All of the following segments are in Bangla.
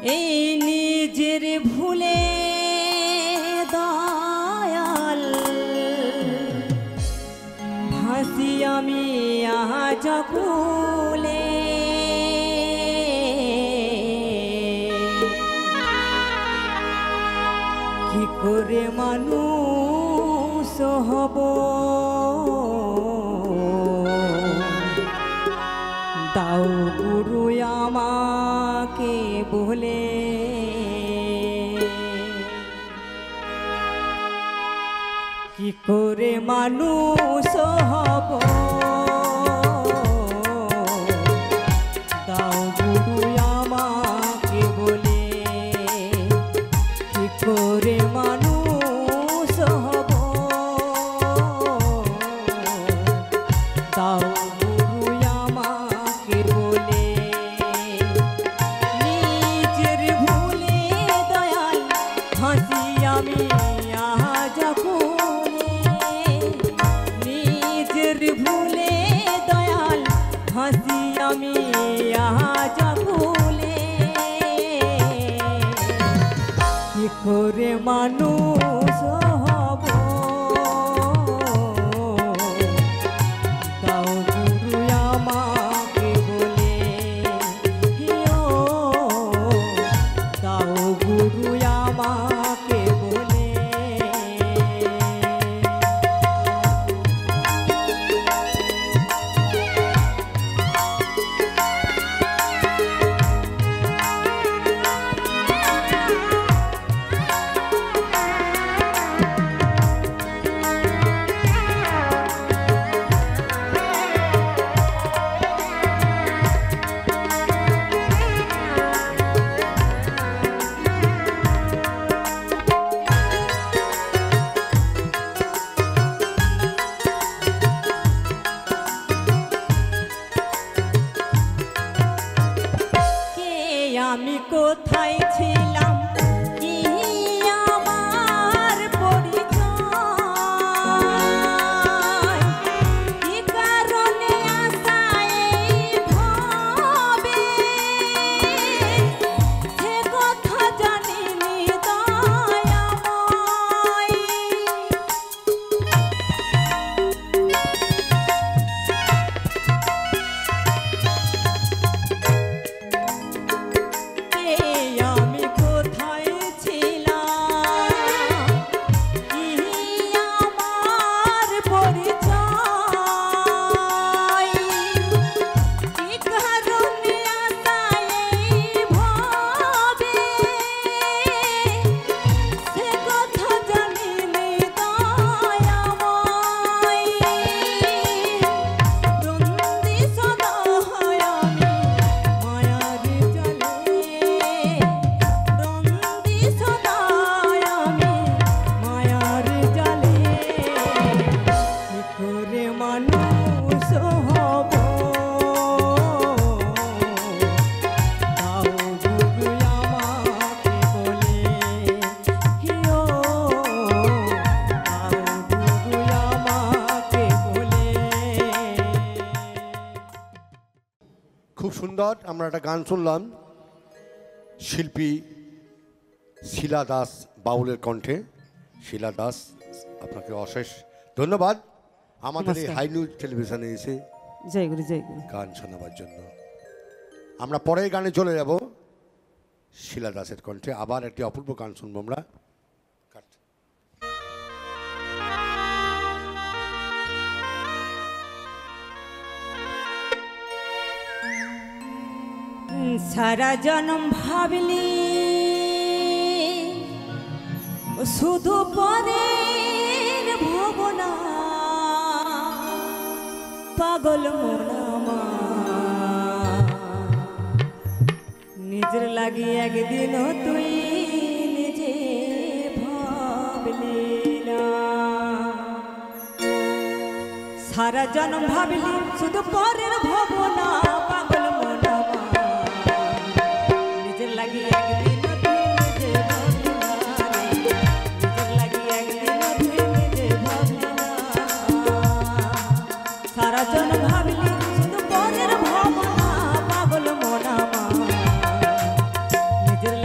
এই নিজের ভুলে দয়াল ভাসি আমি আজ কুলে কি করে মানুষ হব দাও গুরু আমাকে বলে কি করে মানুষ হব দাও গুরু আমাকে বলে কি করে মানুষ হব দাও আমি আজ ভুলে কি করে মানুষ হব দাও গুরু আমাকে বলে দাও গুরু আমাকে বলে আমি কোথায় ছিলাম কি আমার পরিচয় কি কারণে আশায় ভাবে সে কথা জানিনি দয়াময় খুব সুন্দর আমরা একটা গান শুনলাম শিল্পী শিলা দাস বাউলের কণ্ঠে। শিলা দাস আপনাকে অশেষ ধন্যবাদ আমাদের এই হাই নিউজ টেলিভিশনে এসে জয় গুরু জয় গুরু গান শোনাবার জন্য। আমরা পরের গানে চলে যাব শিলা দাসের কণ্ঠে। আবার একটি অপূর্ব গান শুনবো আমরা। সারা জনম ভাবলি শুধু পরের ভাবনা পাগল মনা নিজের লাগি একদিন তুই নিজে ভাবলি না। সারা জনম ভাবলি শুধু পরের ভাবনা পাগল মনা নিজের লাগি একদিন তুই নিজে ভাবলি না নিজের লাগি একদিন তুই নিজে ভাবলি না। সারা জনম ভাবলি শুধু পরের ভাবনা পাগল মনা নিজের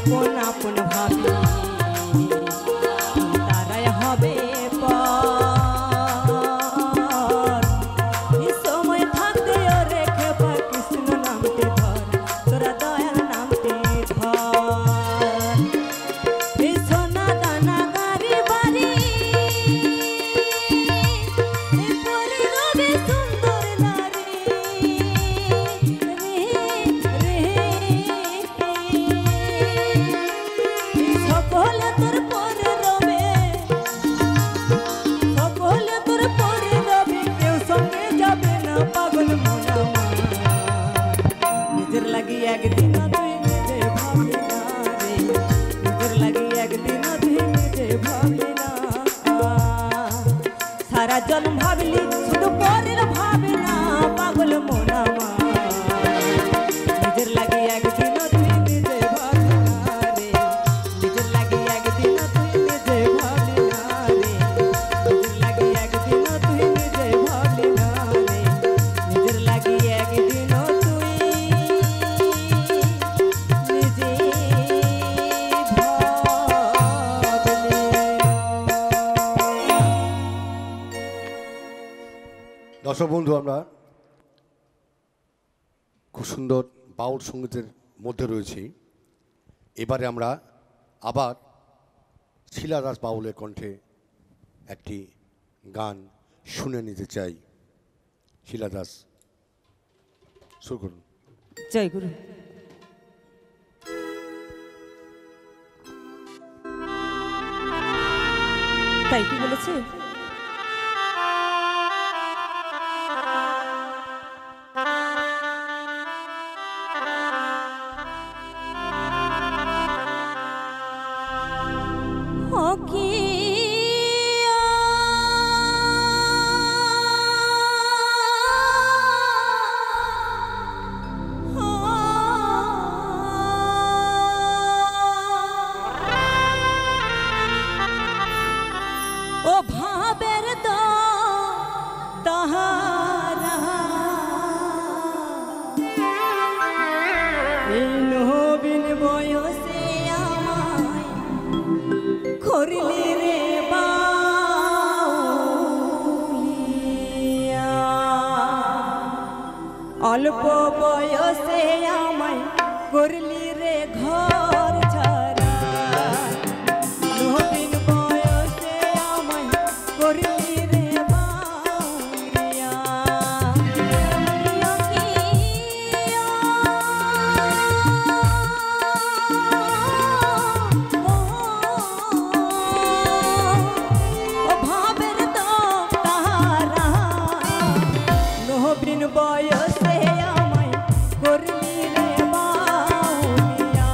আপন আপন ভাবি তারাই হবে পর এই সময় থাকতে রেখে পা কৃষ্ণ নামটি ধর তোরা দয়াল নামটি ধর এই সোনা দানা গাড়ি বাড়ি এই পরি রবি সুন্দর নারী রে সকলে তোর পরে রবে সকলে তোর পরে রবে কেউ সঙ্গে যাবে না পাগল মন আমার নিজের লাগি একদিন তুই নিজে ভাবলি না রে নিজের লাগি একদিন তুই নিজে ভাবলি না সারা জন্ম ভাবলি শুধু পরের ভাবে না পাগল মন আমার নিজের লাগি একদিন তুই নিজে ভাবলি না রে নিজের লাগি একদিন তুই নিজে ভাবলি না রে নিজের লাগি একদিন তুই নিজে ভাবলি না রে নিজের লাগি একদিন তুই নিজে দর্শক বন্ধু, আমরা খুব সুন্দর বাউল সঙ্গীতের মধ্যে রয়েছি। এবারে আমরা আবার শিলা দাস বাউলের কণ্ঠে একটি গান শুনে নিতে চাই। শিলা দাস, শুরু করুন। জয় গুরু। তাই কি বলেছে? ও ভাবের দো তাহারা এই নবীন বয়সে আমায় করলি রে বাউলিয়া অল্প বয়সে আমায় করলি রে ঘর ছাড়া নবীন বয়সে আমায় করলি রে বাউলিয়া ও ভাবের তো তাহারা নবীন বয়সে আমায় করলি রে বাউলিয়া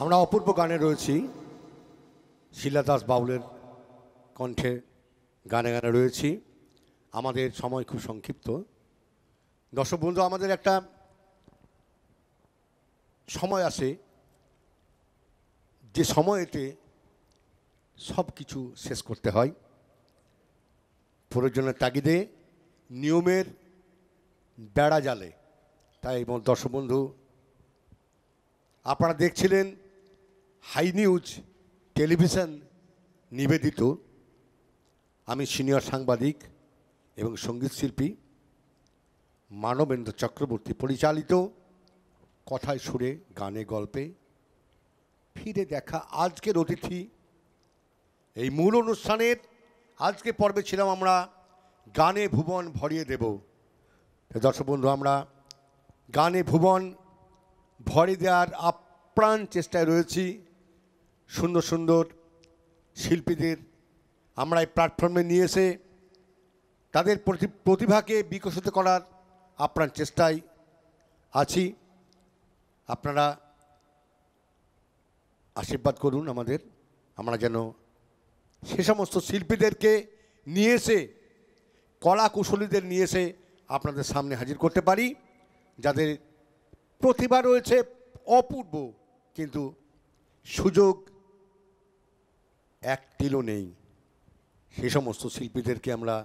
আমরা অপূর্ব গানে রয়েছি, শিলা দাস বাউলের কণ্ঠে গানে গানে রয়েছি। আমাদের সময় খুব সংক্ষিপ্ত। দর্শক বন্ধু, আমাদের একটা সময় আসে যে সময়েতে সব কিছু শেষ করতে হয় প্রয়োজনের তাগিদে, নিয়মের বেড়া জালে। তাই দর্শক বন্ধু, আপনারা দেখছিলেন হাই নিউজ টেলিভিশন নিবেদিত, আমি সিনিয়র সাংবাদিক এবং সঙ্গীত শিল্পী মানবেন্দ্র চক্রবর্তী পরিচালিত কথায় সুরে গানে গল্পে ফিরে দেখা আজকের অতিথি। এই মূল অনুষ্ঠানের আজকে পর্বে ছিলাম আমরা গানে ভুবন ভরিয়ে দেব। দর্শক বন্ধু, আমরা গানে ভুবন ভরিয়ে দেওয়ার আপ্রাণ চেষ্টায় রয়েছি। সুন্দর সুন্দর শিল্পীদের আমরা এই প্ল্যাটফর্মে নিয়ে এসে তাদের প্রতিভাকে বিকশিত করার আপ্রাণ চেষ্টায় আছি। আপনারা আশীর্বাদ করুন আমাদের, আমরা যেন সে সমস্ত শিল্পীদেরকে নিয়ে এসে, কলা কুশলীদের নিয়ে এসে আপনাদের সামনে হাজির করতে পারি, যাদের প্রতিভা রয়েছে অপূর্ব, কিন্তু সুযোগ এক তিলও নেই। সে সমস্ত শিল্পীদেরকে আমরা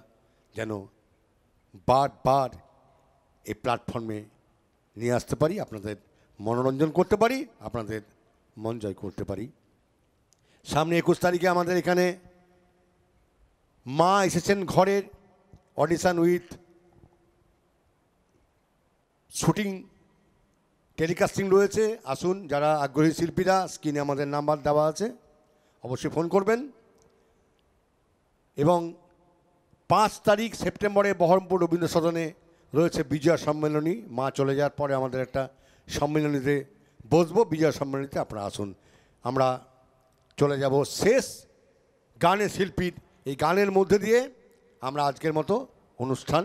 যেন বারবার এই প্ল্যাটফর্মে নিয়ে আসতে পারি, আপনাদের মনোরঞ্জন করতে পারি, আপনাদের মন জয় করতে পারি। সামনে 21 তারিখে আমাদের এখানে মা এসেছেন ঘরের অডিশন উইথ শুটিং টেলিকাস্টিং রয়েছে। আসুন, যারা আগ্রহী শিল্পীরা, স্ক্রিনে আমাদের নাম্বার দেওয়া আছে, অবশ্যই ফোন করবেন। এবং 5 তারিখ সেপ্টেম্বরে বহরমপুর রবীন্দ্র সদনে রয়েছে বিজয়া সম্মেলনী। মা চলে যাওয়ার পরে আমাদের একটা সম্মেলনীতে বসবো, বিজয়া সম্মেলনীতে আপনারা আসুন। আমরা চলে যাব শেষ গানের শিল্পীর এই গানের মধ্যে দিয়ে আমরা আজকের মতো অনুষ্ঠান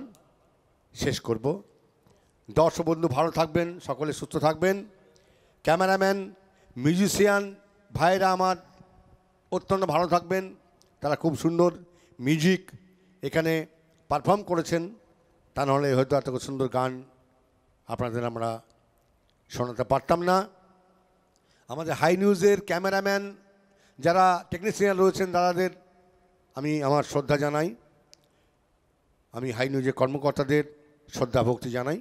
শেষ করব। দর্শক বন্ধু ভালো থাকবেন, সকলে সুস্থ থাকবেন। ক্যামেরাম্যান, মিউজিশিয়ান ভাইরা আমার অত্যন্ত ভালো থাকবেন। তারা খুব সুন্দর মিউজিক এখানে পারফর্ম করেছেন, তা নাহলে হয়তো এত সুন্দর গান আপনাদের আমরা শোনাতে পারতাম না। আমাদের হাই নিউজের ক্যামেরাম্যান যারা টেকনিশিয়ান রয়েছেন, তাদের আমি আমার শ্রদ্ধা জানাই। আমি হাই নিউজের কর্মকর্তাদের শ্রদ্ধা ভক্তি জানাই।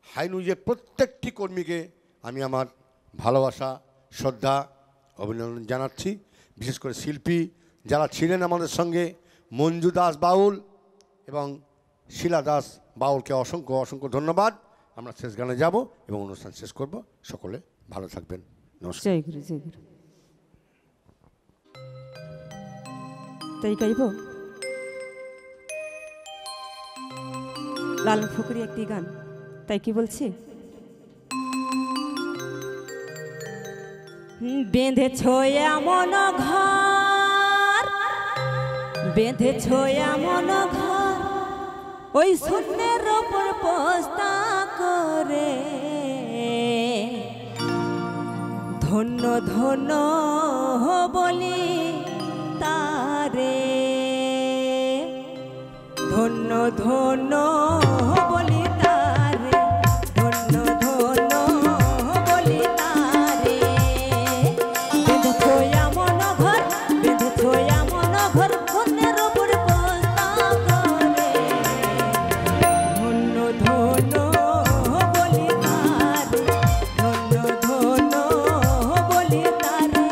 হাই নিউজের প্রত্যেকটি কর্মীকে আমি আমার ভালোবাসা, শ্রদ্ধা, অভিনন্দন জানাচ্ছি। বিশেষ করে শিল্পী যারা ছিলেন আমাদের সঙ্গে, মঞ্জু দাস বাউল এবং শিলা দাস বাউলকে অসংখ্য অসংখ্য ধন্যবাদ। আমরা শেষ গানে যাব এবং অনুষ্ঠান শেষ করব। সকলে ভালো থাকবেন। নমস্কার। জয় গুরু, জয় গুরু। তাই গাইব লালন ফকির একটি গান, তাই কি বলছি? বেঁধেছ এমন ঘর, বেঁধেছ এমন ঘর, ওই শূন্যের ওপর পোস্তা করে, ধন্য ধন্য বলি তারে, ধন্য ধন্য বলি তারে, ধন্য ধন্য বলি তারে। বেঁধেছ এমন ঘর, বেঁধেছ এমন ঘর, ধন্যের ওপর পোস্তা করে, ধন্য ধন্য বলি তারে, ধন্য ধন্য বলি তারে।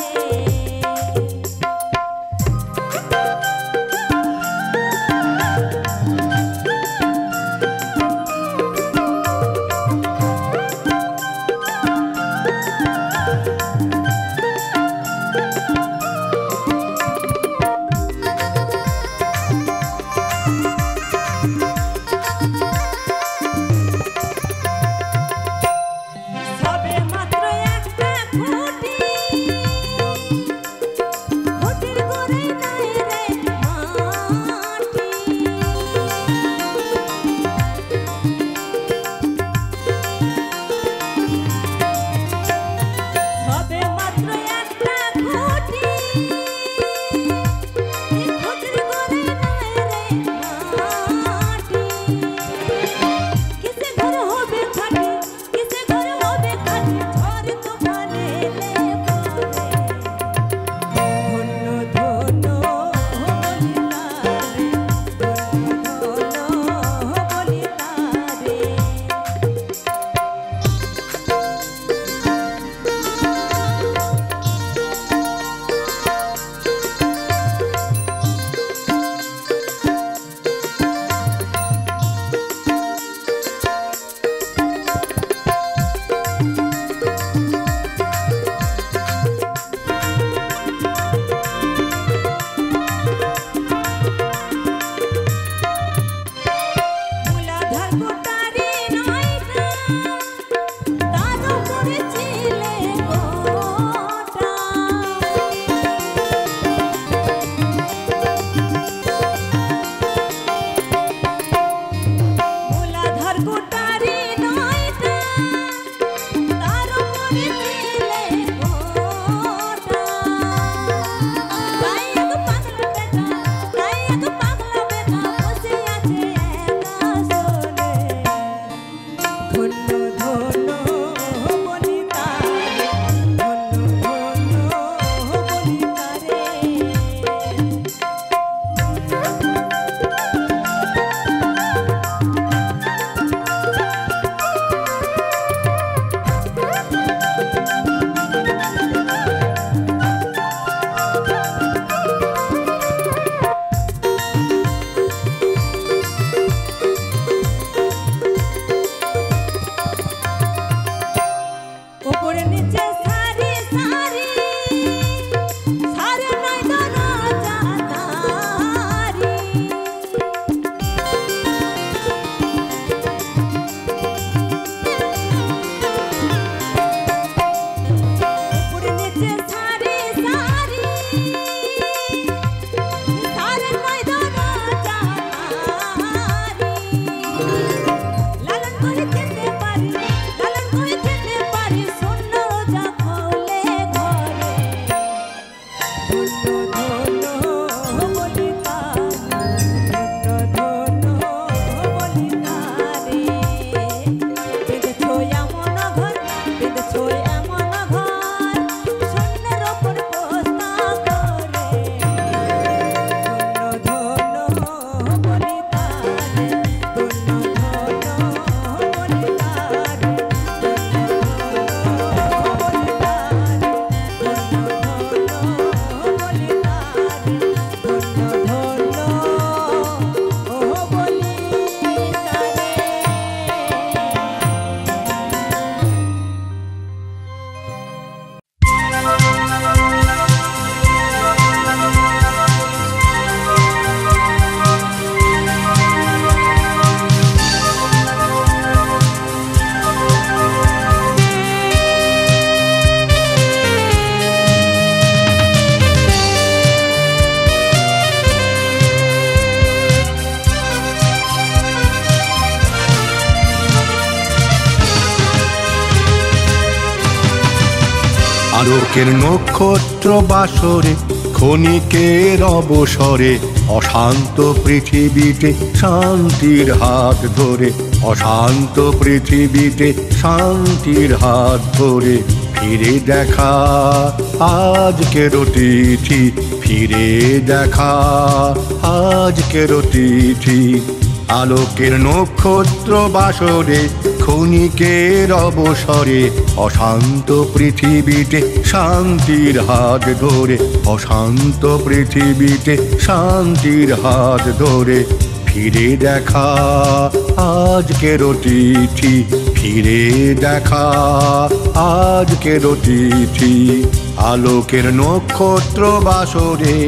আলোকের নক্ষত্র বাসরে ক্ষণিকের অবসরে অশান্ত পৃথিবীতে শান্তির হাত ধরে, অশান্ত পৃথিবীতে শান্তির হাত ধরে ফিরে দেখা আজকের তিথি, ফিরে দেখা আজকের তিথি। আলোকের নক্ষত্র বাসরে ক্ষণিকের অবসরে অশান্ত পৃথিবীতে শান্তির হাত ধরে, অশান্ত পৃথিবীতে শান্তির হাত ধরে ফিরে দেখা আজকের তিথি, ফিরে দেখা আজকের তিথি। আলোকের নক্ষত্র বাসরে